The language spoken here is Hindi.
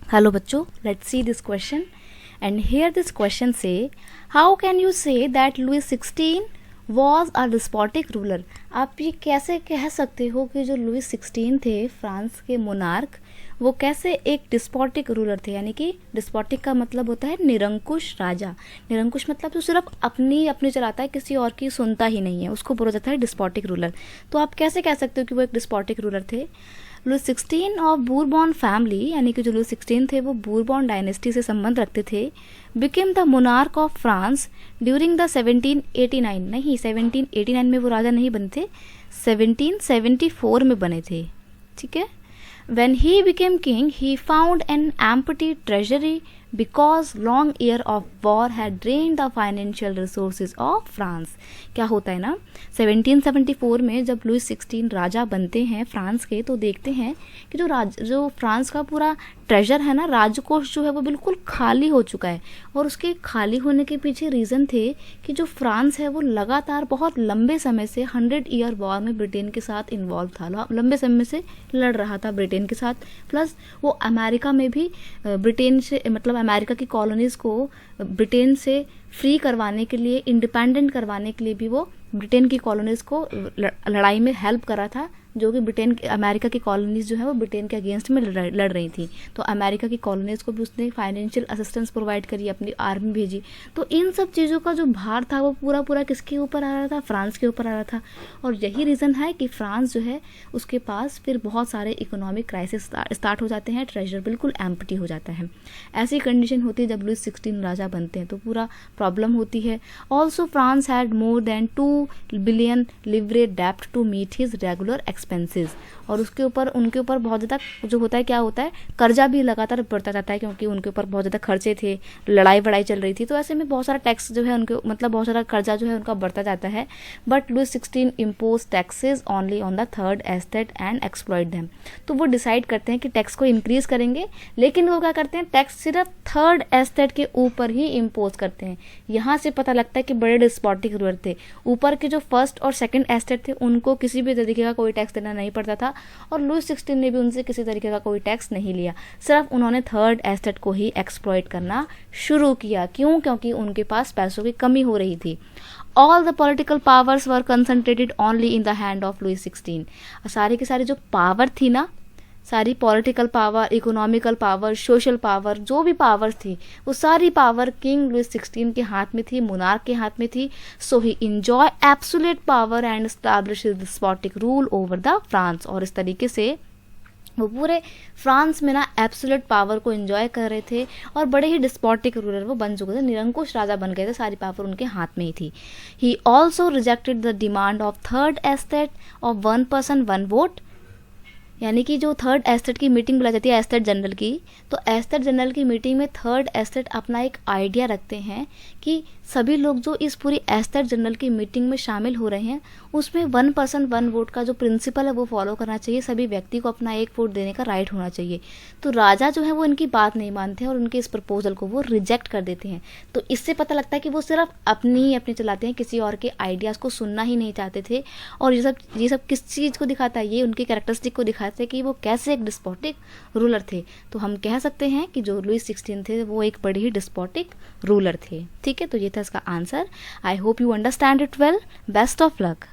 हेलो बच्चों, let's see this question and here this question से how can you say that Louis 16 was a despotic ruler. आप ये कैसे कह सकते हो कि जो लुई 16 थे फ्रांस के मोनार्क, वो कैसे एक डिस्पोटिक रूलर थे। यानी कि डिस्पोटिक का मतलब होता है निरंकुश राजा। निरंकुश मतलब जो सिर्फ अपनी चलाता है, किसी और की सुनता ही नहीं है, उसको बोला जाता है डिस्पोटिक रूलर। तो आप कैसे कह सकते हो कि वो एक डिस्पोटिक रूलर थे। लुई 16 ऑफ बूरबॉन फैमिली, यानी कि जो लुई 16 थे वो बूरबॉन डायनेस्टी से संबंध रखते थे, became the monarch of France during the 1789। नहीं, 1789 में वो राजा नहीं बने थे, 1774 में बने थे। ठीक है। When he became king, he found an empty treasury because long year of war had drained the financial resources of France। क्या होता है ना, 1774 में जब लुई 16 राजा बनते हैं फ्रांस के, तो देखते हैं कि जो फ्रांस का पूरा ट्रेजर है ना, राजकोष जो है वो बिल्कुल खाली हो चुका है। और उसके खाली होने के पीछे रीज़न थे कि जो फ्रांस है वो लगातार बहुत लंबे समय से 100 ईयर वॉर में ब्रिटेन के साथ इन्वॉल्व था, लंबे समय से लड़ रहा था ब्रिटेन के साथ। प्लस वो अमेरिका में भी ब्रिटेन से, मतलब अमेरिका की कॉलोनीज़ को ब्रिटेन से फ्री करवाने के लिए, इंडिपेंडेंट करवाने के लिए भी वो ब्रिटेन की कॉलोनीज़ को लड़ाई में हेल्प कर रहा था, जो कि अमेरिका की कॉलोनीज़ जो है वो ब्रिटेन के अगेंस्ट में लड़ रही थी। तो अमेरिका की कॉलोनीज़ को भी उसने फाइनेंशियल असिस्टेंस प्रोवाइड करी, अपनी आर्मी भेजी। तो इन सब चीज़ों का जो भार था वो पूरा किसके ऊपर आ रहा था, फ्रांस के ऊपर आ रहा था। और यही रीज़न है कि फ्रांस जो है उसके पास फिर बहुत सारे इकोनॉमिक क्राइसिस स्टार्ट हो जाते हैं, ट्रेजर बिल्कुल एम्प्टी हो जाता है। ऐसी कंडीशन होती है जब लुई 16 राजा बनते हैं, तो पूरा प्रॉब्लम होती है। Also France had more than 2 billion livres डेप्ट to meet his regular expenses. और उनके ऊपर बहुत ज़्यादा जो होता है, क्या होता है, कर्जा भी लगातार बढ़ता जाता है, क्योंकि उनके ऊपर बहुत ज़्यादा खर्चे थे, लड़ाई वड़ाई चल रही थी। तो ऐसे में बहुत सारा टैक्स जो है उनके, मतलब बहुत सारा कर्जा जो है उनका बढ़ता जाता है। But Louis 16 impose taxes only on the third estate and exploit them. तो वो डिसाइड करते हैं कि टैक्स को इंक्रीज करेंगे, लेकिन वो क्या करते हैं, टैक्स सिर्फ थर्ड एस्टेट के ऊपर ही इम्पोज करते हैं। यहाँ से पता लगता है कि बड़े डिस्पोटिक रूलर थे। ऊपर के जो फर्स्ट और सेकंड एस्टेट थे उनको किसी भी तरीके का कोई टैक्स देना नहीं पड़ता था, और लुई 16 ने भी उनसे किसी तरीके का कोई टैक्स नहीं लिया। सिर्फ उन्होंने थर्ड एस्टेट को ही एक्सप्लॉइट करना शुरू किया। क्यों? क्योंकि उनके पास पैसों की कमी हो रही थी। All the political powers were concentrated only in the hand of Louis 16। सारी की सारी जो पावर थी ना, सारी political power, economical power, social power, जो भी पावर थी, वो सारी पावर किंग लुई 16 के हाथ में थी, मोनार्क के हाथ में थी। So he enjoy absolute power and establish despotic rule over the France. और इस तरीके से वो पूरे फ्रांस में ना एब्सोल्यूट पावर को एंजॉय कर रहे थे, और बड़े ही डिस्पोटिक रूलर वो बन चुके थे, निरंकुश राजा बन गए थे, सारी पावर उनके हाथ में ही थी। He also rejected the demand of third estate of 1 person 1 vote. यानी कि जो थर्ड एस्टेट की मीटिंग बुलाई जाती है एस्टेट जनरल की, तो एस्टेट जनरल की मीटिंग में थर्ड एस्टेट अपना एक आइडिया रखते हैं कि सभी लोग जो इस पूरी एस्टेट जनरल की मीटिंग में शामिल हो रहे हैं उसमें 1 पर्सन 1 वोट का जो प्रिंसिपल है वो फॉलो करना चाहिए, सभी व्यक्ति को अपना एक वोट देने का राइट होना चाहिए। तो राजा जो है वो इनकी बात नहीं मानते हैं और उनके इस प्रपोजल को वो रिजेक्ट कर देते हैं। तो इससे पता लगता है कि वो सिर्फ अपनी चलाते हैं, किसी और के आइडियाज़ को सुनना ही नहीं चाहते थे। और ये सब किस चीज़ को दिखाता है, ये उनकी कैरेक्टरिस्टिक को दिखाते हैं कि वो कैसे एक डिस्पोटिक रूलर थे। तो हम कह सकते हैं कि जो लुई 16 थे वो एक बड़े ही डिस्पोटिक रूलर थे। ठीक है, तो ये था इसका answer. I hope you understand it well. Best of luck.